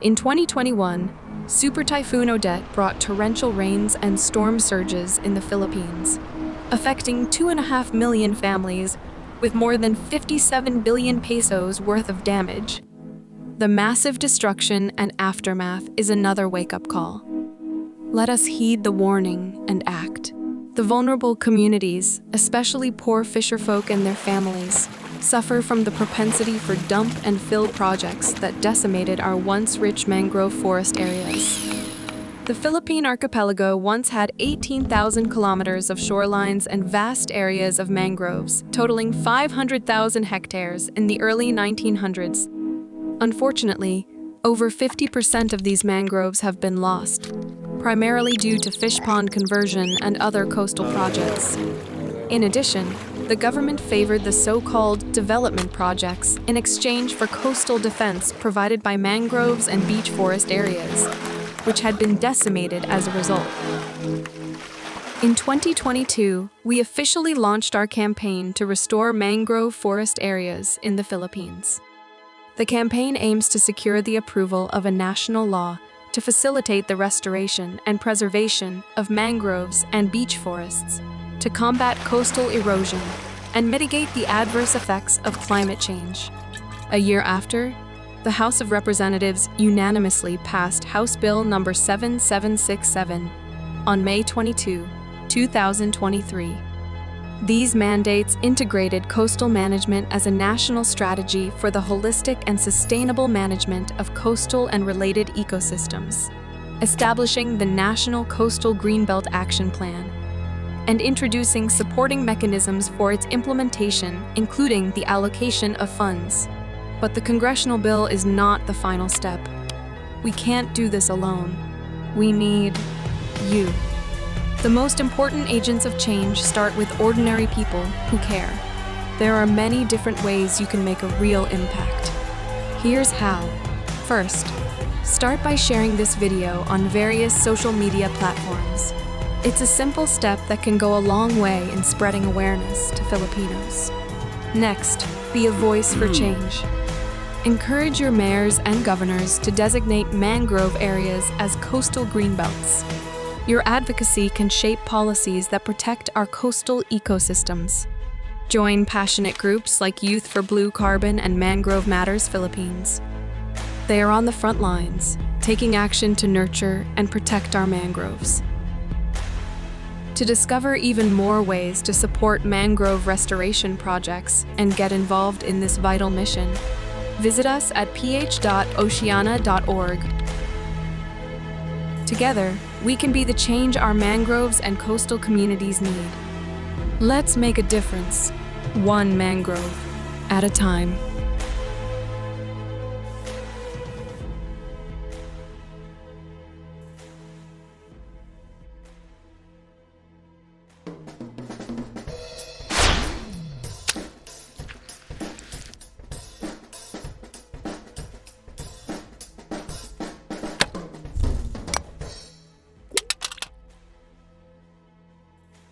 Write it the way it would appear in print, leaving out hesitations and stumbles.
In 2021, Super Typhoon Odette brought torrential rains and storm surges in the Philippines, affecting 2.5 million families with more than 57 billion pesos worth of damage. The massive destruction and aftermath is another wake-up call. Let us heed the warning and act. The vulnerable communities, especially poor fisherfolk and their families, suffer from the propensity for dump and fill projects that decimated our once rich mangrove forest areas. The Philippine archipelago once had 18,000 kilometers of shorelines and vast areas of mangroves, totaling 500,000 hectares in the early 1900s. Unfortunately, over 50% of these mangroves have been lost, primarily due to fish pond conversion and other coastal projects. In addition, the government favored the so-called development projects in exchange for coastal defense provided by mangroves and beach forest areas, which had been decimated as a result. In 2022, we officially launched our campaign to restore mangrove forest areas in the Philippines. The campaign aims to secure the approval of a national law to facilitate the restoration and preservation of mangroves and beach forests, to combat coastal erosion and mitigate the adverse effects of climate change. A year after, the House of Representatives unanimously passed House Bill No. 7767 on May 22, 2023. These mandates integrated coastal management as a national strategy for the holistic and sustainable management of coastal and related ecosystems, establishing the National Coastal Greenbelt Action Plan, and introducing supporting mechanisms for its implementation, including the allocation of funds. But the congressional bill is not the final step. We can't do this alone. We need you. The most important agents of change start with ordinary people who care. There are many different ways you can make a real impact. Here's how. First, start by sharing this video on various social media platforms. It's a simple step that can go a long way in spreading awareness to Filipinos. Next, be a voice for change. Encourage your mayors and governors to designate mangrove areas as coastal greenbelts. Your advocacy can shape policies that protect our coastal ecosystems. Join passionate groups like Youth for Blue Carbon and Mangrove Matters Philippines. They are on the front lines, taking action to nurture and protect our mangroves. To discover even more ways to support mangrove restoration projects and get involved in this vital mission, visit us at ph.oceana.org. Together, we can be the change our mangroves and coastal communities need. Let's make a difference, one mangrove at a time.